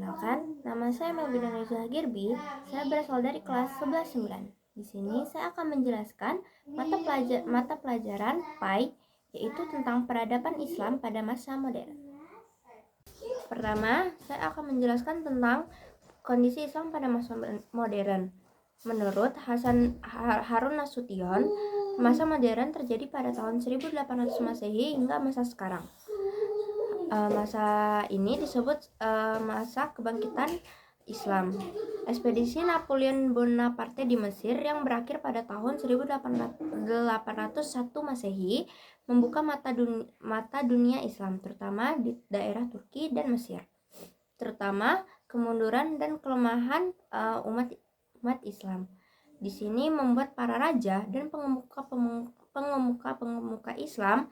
Perkenalkan, nama saya Melvina Nurza Girby. Saya berasal dari kelas 11-9. Di sini saya akan menjelaskan mata pelajaran PAI, yaitu tentang peradaban Islam pada masa modern. Pertama, saya akan menjelaskan tentang kondisi Islam pada masa modern. Menurut Harun Nasution, masa modern terjadi pada tahun 1800 Masehi hingga masa sekarang. Masa ini disebut masa kebangkitan Islam. Ekspedisi Napoleon Bonaparte di Mesir yang berakhir pada tahun 1801 Masehi membuka mata dunia Islam, terutama di daerah Turki dan Mesir, terutama kemunduran dan kelemahan umat Islam. Di sini membuat para raja dan pengemuka Islam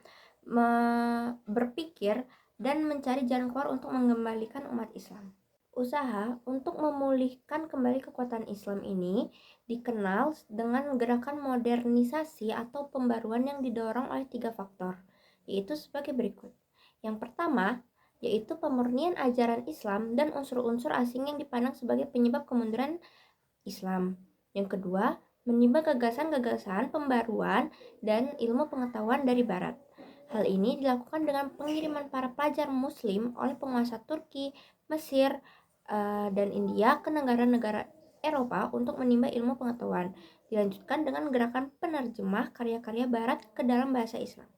berpikir dan mencari jalan keluar untuk mengembalikan umat Islam. Usaha untuk memulihkan kembali kekuatan Islam ini dikenal dengan gerakan modernisasi atau pembaruan yang didorong oleh 3 faktor, yaitu sebagai berikut. Yang pertama, yaitu pemurnian ajaran Islam dan unsur-unsur asing yang dipandang sebagai penyebab kemunduran Islam. Yang kedua, menimba gagasan-gagasan pembaruan dan ilmu pengetahuan dari Barat. Hal ini dilakukan dengan pengiriman para pelajar muslim oleh penguasa Turki, Mesir, dan India ke negara-negara Eropa untuk menimba ilmu pengetahuan. Dilanjutkan dengan gerakan penerjemah karya-karya Barat ke dalam bahasa Islam.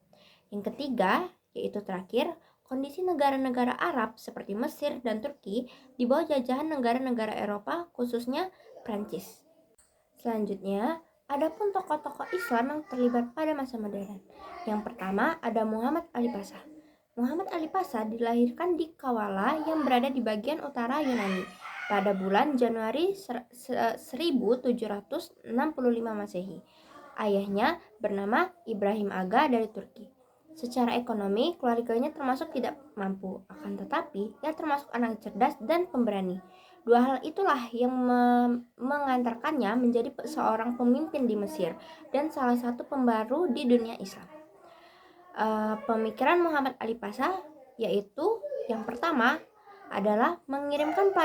Yang ketiga, yaitu terakhir, kondisi negara-negara Arab seperti Mesir dan Turki di bawah jajahan negara-negara Eropa, khususnya Prancis. Selanjutnya, adapun tokoh-tokoh Islam yang terlibat pada masa modern. Yang pertama ada Muhammad Ali Pasha. Muhammad Ali Pasha dilahirkan di Kawala yang berada di bagian utara Yunani pada bulan Januari 1765 Masehi. Ayahnya bernama Ibrahim Aga dari Turki. Secara ekonomi, keluarganya termasuk tidak mampu, akan tetapi ia termasuk anak cerdas dan pemberani. Dua hal itulah yang mengantarkannya menjadi seorang pemimpin di Mesir dan salah satu pembaru di dunia Islam. Pemikiran Muhammad Ali Pasha yaitu yang pertama adalah mengirimkan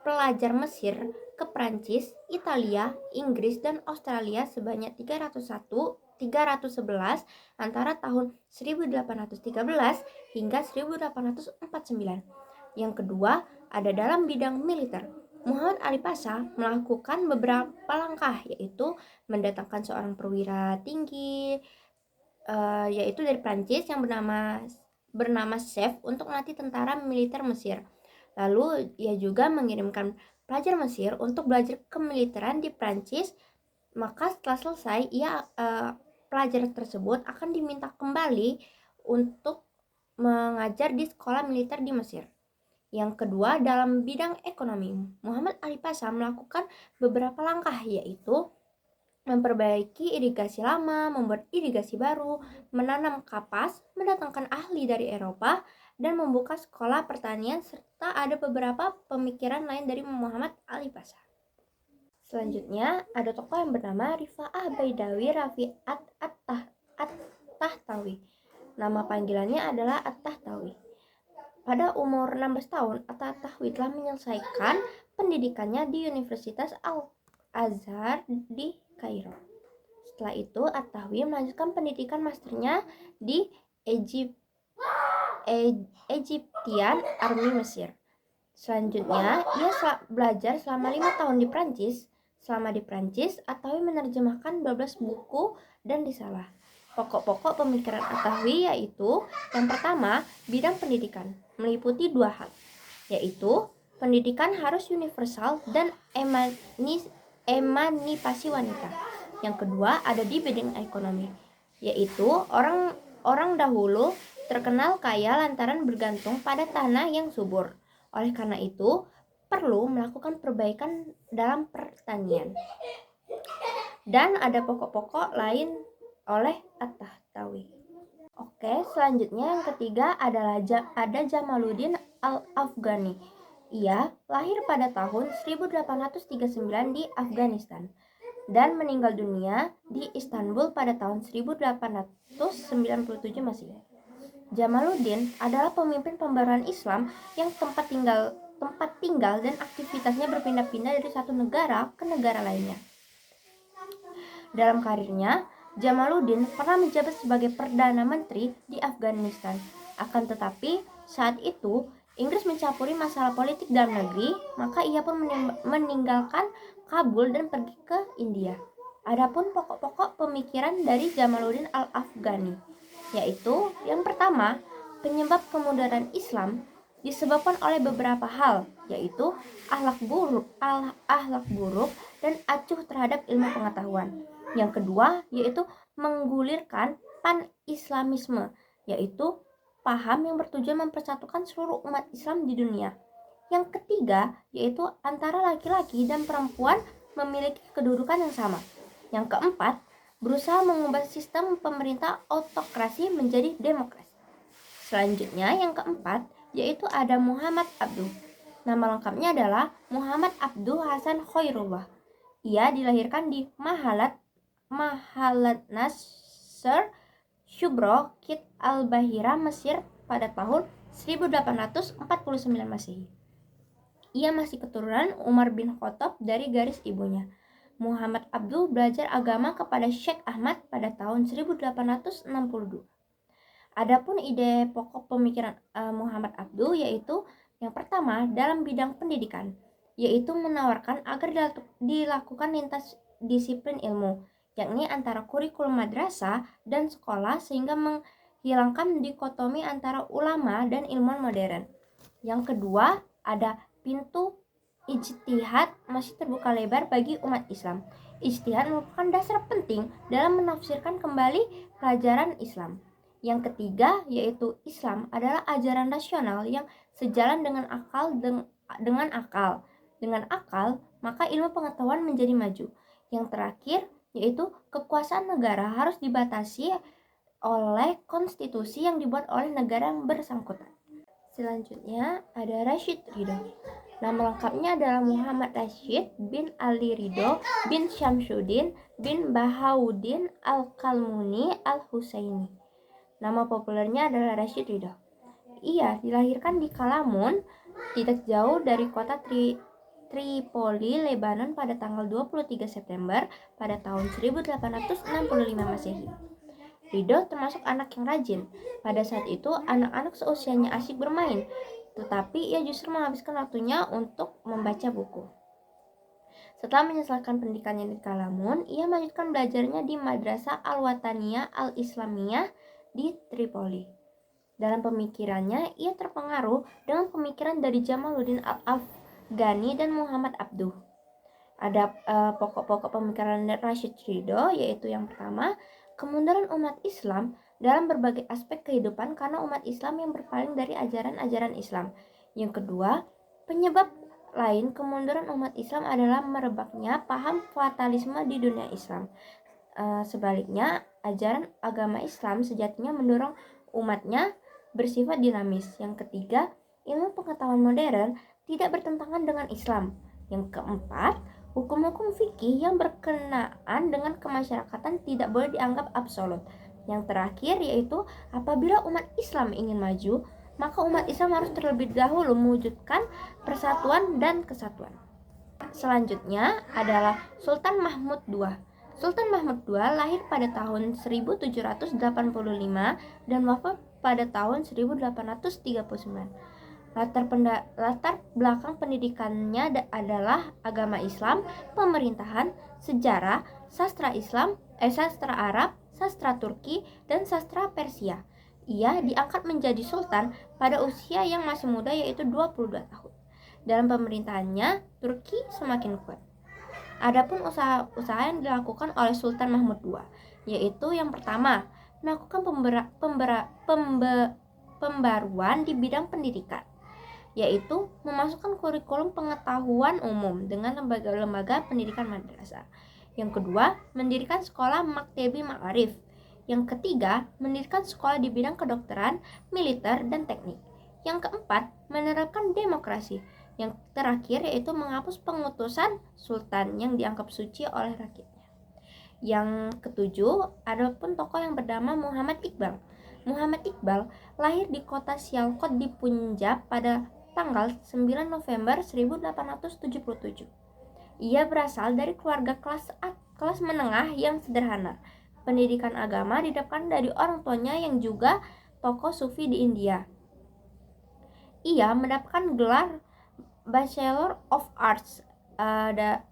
pelajar Mesir ke Prancis, Italia, Inggris, dan Australia sebanyak 311 antara tahun 1813 hingga 1849. Yang kedua, ada dalam bidang militer. Muhammad Ali Pasha melakukan beberapa langkah, yaitu mendatangkan seorang perwira tinggi yaitu dari Prancis yang bernama Chef untuk melatih tentara militer Mesir. Lalu ia juga mengirimkan pelajar Mesir untuk belajar kemiliteran di Prancis. Maka setelah selesai, pelajar tersebut akan diminta kembali untuk mengajar di sekolah militer di Mesir. Yang kedua, dalam bidang ekonomi, Muhammad Ali Pasha melakukan beberapa langkah, yaitu memperbaiki irigasi lama, membuat irigasi baru, menanam kapas, mendatangkan ahli dari Eropa, dan membuka sekolah pertanian, serta ada beberapa pemikiran lain dari Muhammad Ali Pasha. Selanjutnya, ada tokoh yang bernama Rifa'ah Baidawi Rafi'at At-Tahtawi. Nama panggilannya adalah At-Tahtawi. Pada umur 16 tahun, At-Tahtawi telah menyelesaikan pendidikannya di Universitas Al-Azhar di Kairo. Setelah itu, At-Tahtawi melanjutkan pendidikan masternya di Egyptian Army Mesir. Selanjutnya, ia belajar selama 5 tahun di Prancis. Selama di Prancis, At-Tahtawi menerjemahkan 12 buku dan risalah. Pokok-pokok pemikiran At-Tahtawi yaitu yang pertama, bidang pendidikan meliputi 2 hal, yaitu pendidikan harus universal dan emanipasi wanita. Yang kedua ada di bidang ekonomi, yaitu orang dahulu terkenal kaya lantaran bergantung pada tanah yang subur. Oleh karena itu, perlu melakukan perbaikan dalam pertanian. Dan ada pokok-pokok lain oleh At-Tahtawi. Oke, selanjutnya yang ketiga adalah ada Jamaluddin Al-Afghani. Ia lahir pada tahun 1839 di Afghanistan dan meninggal dunia di Istanbul pada tahun 1897 Masehi. Jamaluddin adalah pemimpin pembaruan Islam yang tempat tempat tinggal dan aktivitasnya berpindah-pindah dari satu negara ke negara lainnya. Dalam karirnya, Jamaluddin pernah menjabat sebagai Perdana Menteri di Afghanistan. Akan tetapi, saat itu Inggris mencampuri masalah politik dalam negeri, maka ia pun meninggalkan Kabul dan pergi ke India. Adapun pokok-pokok pemikiran dari Jamaluddin Al-Afghani, yaitu yang pertama, penyebab kemunduran Islam disebabkan oleh beberapa hal, yaitu akhlak buruk dan acuh terhadap ilmu pengetahuan. Yang kedua, yaitu menggulirkan pan-islamisme, yaitu paham yang bertujuan mempersatukan seluruh umat Islam di dunia. Yang ketiga, yaitu antara laki-laki dan perempuan memiliki kedudukan yang sama. Yang keempat, berusaha mengubah sistem pemerintah autokrasi menjadi demokrasi. Selanjutnya, yang keempat, yaitu ada Muhammad Abduh. Nama lengkapnya adalah Muhammad Abduh Hasan Khairullah. Ia dilahirkan di Mahalat Nasr Shubro Kit al-Bahira, Mesir pada tahun 1849 Masehi. Ia masih keturunan Umar bin Khattab dari garis ibunya. Muhammad Abduh belajar agama kepada Syekh Ahmad pada tahun 1862. Adapun ide pokok pemikiran Muhammad Abduh yaitu yang pertama dalam bidang pendidikan, yaitu menawarkan agar dilakukan lintas disiplin ilmu, yakni antara kurikulum madrasah dan sekolah sehingga menghilangkan dikotomi antara ulama dan ilmuwan modern. Yang kedua, ada pintu ijtihad masih terbuka lebar bagi umat Islam. Ijtihad merupakan dasar penting dalam menafsirkan kembali pelajaran Islam. Yang ketiga, yaitu Islam adalah ajaran rasional yang sejalan dengan akal. Dengan akal, maka ilmu pengetahuan menjadi maju. Yang terakhir, yaitu kekuasaan negara harus dibatasi oleh konstitusi yang dibuat oleh negara yang bersangkutan. Selanjutnya ada Rashid Ridho. Nama lengkapnya adalah Muhammad Rashid bin Ali Ridho bin Syamsuddin bin Bahauddin Al-Kalmuni Al-Husaini. Nama populernya adalah Rashid Ridho. Ia dilahirkan di Kalamun, tidak jauh dari kota Tripoli, Lebanon pada tanggal 23 September pada tahun 1865 Masehi. Ridho termasuk anak yang rajin. Pada saat itu, anak-anak seusianya asyik bermain, tetapi ia justru menghabiskan waktunya untuk membaca buku. Setelah menyelesaikan pendidikannya di Kalamun, ia melanjutkan belajarnya di Madrasah Al-Wataniyah Al-Islamiyah di Tripoli. Dalam pemikirannya, ia terpengaruh dengan pemikiran dari Jamaluddin Al-Afghani dan Muhammad Abduh. Ada pokok-pokok pemikiran Rashid Ridho, yaitu yang pertama, kemunduran umat Islam dalam berbagai aspek kehidupan karena umat Islam yang berpaling dari ajaran-ajaran Islam. Yang kedua, penyebab lain kemunduran umat Islam adalah merebaknya paham fatalisme di dunia Islam. Sebaliknya, ajaran agama Islam sejatinya mendorong umatnya bersifat dinamis. Yang ketiga, ilmu pengetahuan modern tidak bertentangan dengan Islam. Yang keempat, hukum-hukum fikih yang berkenaan dengan kemasyarakatan tidak boleh dianggap absolut. Yang terakhir yaitu apabila umat Islam ingin maju, maka umat Islam harus terlebih dahulu mewujudkan persatuan dan kesatuan. Selanjutnya adalah Sultan Mahmud II. Sultan Mahmud II lahir pada tahun 1785 dan wafat pada tahun 1839. Latar belakang pendidikannya adalah agama Islam, pemerintahan, sejarah, sastra Islam, sastra Arab, sastra Turki, dan sastra Persia. Ia diangkat menjadi sultan pada usia yang masih muda yaitu 22 tahun. Dalam pemerintahannya, Turki semakin kuat. Adapun usaha-usaha yang dilakukan oleh Sultan Mahmud II, yaitu yang pertama, melakukan pembaruan di bidang pendidikan, yaitu memasukkan kurikulum pengetahuan umum dengan lembaga-lembaga pendidikan madrasah. Yang kedua, mendirikan sekolah Maktebi Ma'arif. Yang ketiga, mendirikan sekolah di bidang kedokteran, militer, dan teknik. Yang keempat, menerapkan demokrasi. Yang terakhir yaitu menghapus pengutusan sultan yang dianggap suci oleh rakyatnya. Yang ketujuh, ada pun tokoh yang bernama Muhammad Iqbal. Muhammad Iqbal lahir di kota Sialkot di Punjab pada tanggal 9 November 1877. Ia berasal dari keluarga kelas menengah yang sederhana. Pendidikan agama didapatkan dari orang tuanya yang juga tokoh sufi di India. Ia mendapatkan gelar Bachelor of Arts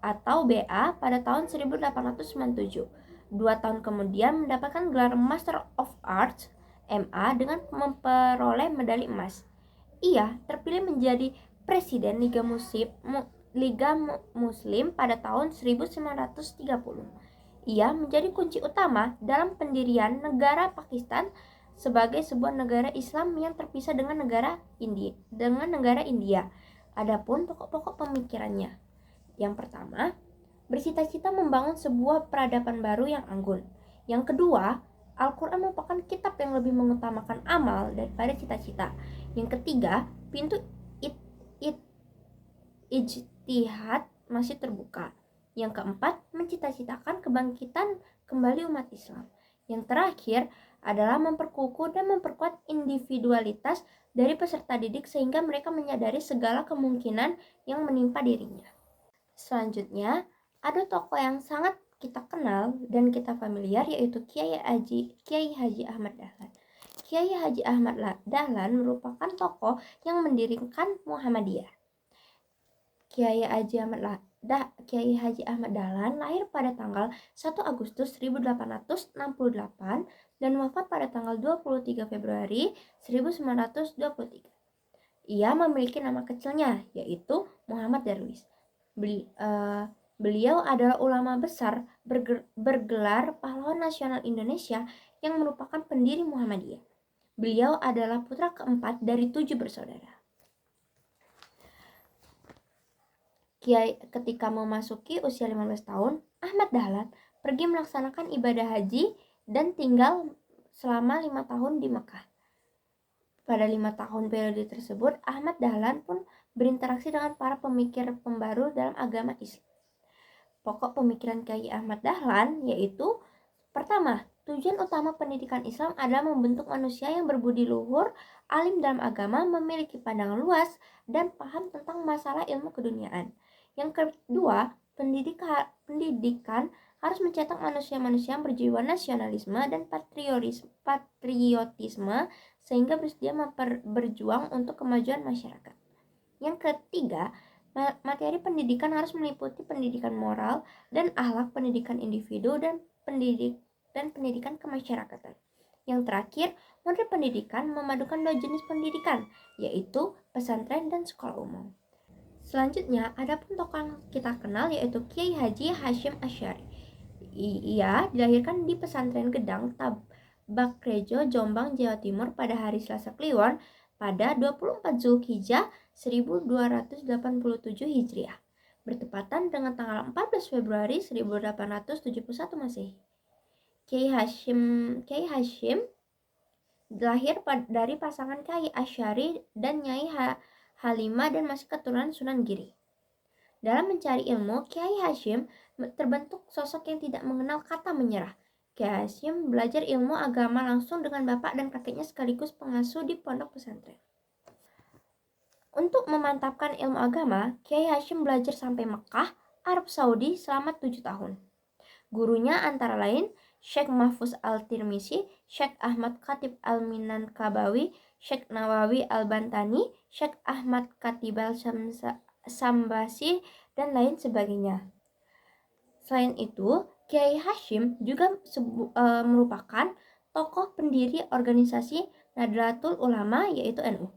atau BA pada tahun 1897. 2 tahun kemudian mendapatkan gelar Master of Arts MA dengan memperoleh medali emas. Ia terpilih menjadi Presiden Liga Muslim pada tahun 1930. Ia menjadi kunci utama dalam pendirian negara Pakistan sebagai sebuah negara Islam yang terpisah dengan negara India. Adapun pokok-pokok pemikirannya. Yang pertama, bercita-cita membangun sebuah peradaban baru yang anggun. Yang kedua, Al-Quran merupakan kitab yang lebih mengutamakan amal daripada cita-cita. Yang ketiga, pintu ijtihad masih terbuka. Yang keempat, mencita-citakan kebangkitan kembali umat Islam. Yang terakhir adalah memperkukuh dan memperkuat individualitas dari peserta didik sehingga mereka menyadari segala kemungkinan yang menimpa dirinya. Selanjutnya, ada tokoh yang sangat kita kenal dan kita familiar yaitu Kiai Haji Ahmad Dahlan. Kiai Haji Ahmad Dahlan merupakan tokoh yang mendirikan Muhammadiyah. Kiai Haji Ahmad Dahlan lahir pada tanggal 1 Agustus 1868 dan wafat pada tanggal 23 Februari 1923. Ia memiliki nama kecilnya yaitu Muhammad Darwis. Beliau adalah ulama besar bergelar pahlawan nasional Indonesia yang merupakan pendiri Muhammadiyah. Beliau adalah putra keempat dari 7 bersaudara. Ketika memasuki usia 15 tahun, Ahmad Dahlan pergi melaksanakan ibadah haji dan tinggal selama 5 tahun di Mekah. Pada 5 tahun periode tersebut, Ahmad Dahlan pun berinteraksi dengan para pemikir pembaru dalam agama Islam. Pokok pemikiran Kiai Ahmad Dahlan yaitu pertama, tujuan utama pendidikan Islam adalah membentuk manusia yang berbudi luhur, alim dalam agama, memiliki pandangan luas, dan paham tentang masalah ilmu keduniaan. Yang kedua, pendidikan harus mencetak manusia-manusia yang berjiwa nasionalisme dan patriotisme sehingga bersedia berjuang untuk kemajuan masyarakat. Yang ketiga, materi pendidikan harus meliputi pendidikan moral dan akhlak, pendidikan individu, dan pendidikan kemasyarakatan. Yang terakhir, model pendidikan memadukan 2 jenis pendidikan, yaitu pesantren dan sekolah umum. Selanjutnya, ada pun tokoh yang kita kenal yaitu Kiai Haji Hasyim Asy'ari. Ia dilahirkan di pesantren Gedang, Tabakrejo, Jombang, Jawa Timur pada hari Selasa Kliwon pada 24 Zulhijjah 1287 Hijriah, bertepatan dengan tanggal 14 Februari 1871 Masehi. Kiai Hasyim lahir dari pasangan Kiai Asy'ari dan Nyai Halimah dan masih keturunan Sunan Giri. Dalam mencari ilmu, Kiai Hasyim terbentuk sosok yang tidak mengenal kata menyerah. Kiai Hasyim belajar ilmu agama langsung dengan bapak dan kakeknya sekaligus pengasuh di pondok pesantren. Untuk memantapkan ilmu agama, Kiai Hasyim belajar sampai Mekah, Arab Saudi selama 7 tahun. Gurunya antara lain Syekh Mahfuz Al-Tirmizi, Syekh Ahmad Khatib Al-Minangkabawi, Syekh Nawawi Al-Bantani, Syekh Ahmad Katibal Sambasi, dan lain sebagainya. Selain itu, Kiai Hasyim juga merupakan tokoh pendiri organisasi Nahdlatul Ulama yaitu NU.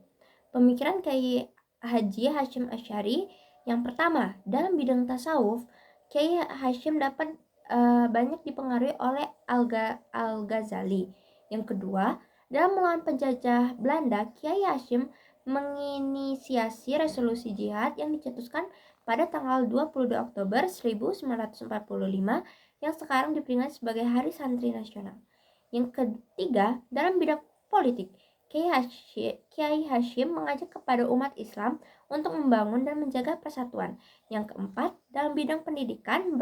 Pemikiran Kiai Haji Hasyim Asy'ari yang pertama, dalam bidang tasawuf, Kiai Hasyim dapat banyak dipengaruhi oleh Al-Ghazali. Yang kedua, dalam melawan penjajah Belanda, Kiai Hasyim menginisiasi resolusi jihad yang dicetuskan pada tanggal 22 Oktober 1945 yang sekarang diperingati sebagai Hari Santri Nasional. Yang ketiga, dalam bidang politik, Kiai Hasyim mengajak kepada umat Islam untuk membangun dan menjaga persatuan. Yang keempat, dalam bidang pendidikan,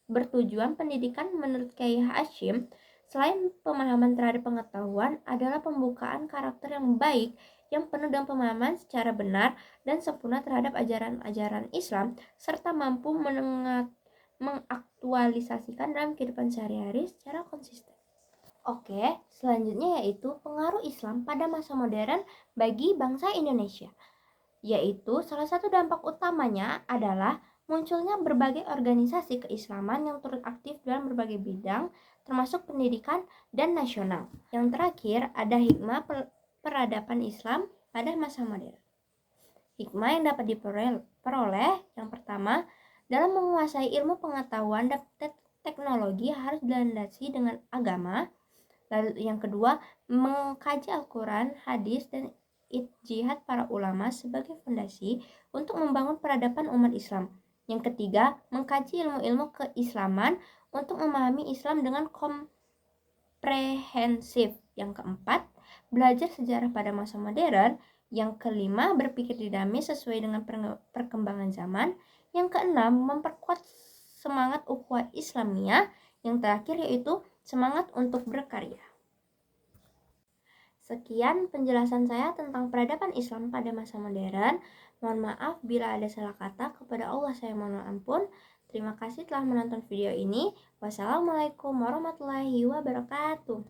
bertujuan pendidikan menurut Kiai Hasyim selain pemahaman terhadap pengetahuan adalah pembukaan karakter yang baik yang penuh dengan pemahaman secara benar dan sempurna terhadap ajaran-ajaran Islam, serta mampu mengaktualisasikan dalam kehidupan sehari-hari secara konsisten. Oke, selanjutnya yaitu pengaruh Islam pada masa modern bagi bangsa Indonesia. Yaitu salah satu dampak utamanya adalah munculnya berbagai organisasi keislaman yang turut aktif dalam berbagai bidang, termasuk pendidikan dan nasional. Yang terakhir, ada hikmah peradaban Islam pada masa modern. Hikmah yang dapat diperoleh, yang pertama, dalam menguasai ilmu pengetahuan dan teknologi harus dilandasi dengan agama. Lalu yang kedua, mengkaji Al-Quran, hadis, dan ijtihad para ulama sebagai fondasi untuk membangun peradaban umat Islam. Yang ketiga, mengkaji ilmu-ilmu keislaman untuk memahami Islam dengan komprehensif. Yang keempat, belajar sejarah pada masa modern. Yang kelima, berpikir dinamis sesuai dengan perkembangan zaman. Yang keenam, memperkuat semangat ukhuwah Islamiyah. Yang terakhir yaitu semangat untuk berkarya. Sekian penjelasan saya tentang peradaban Islam pada masa modern. Mohon maaf bila ada salah kata, kepada Allah saya mohon ampun. Terima kasih telah menonton video ini. Wassalamualaikum warahmatullahi wabarakatuh.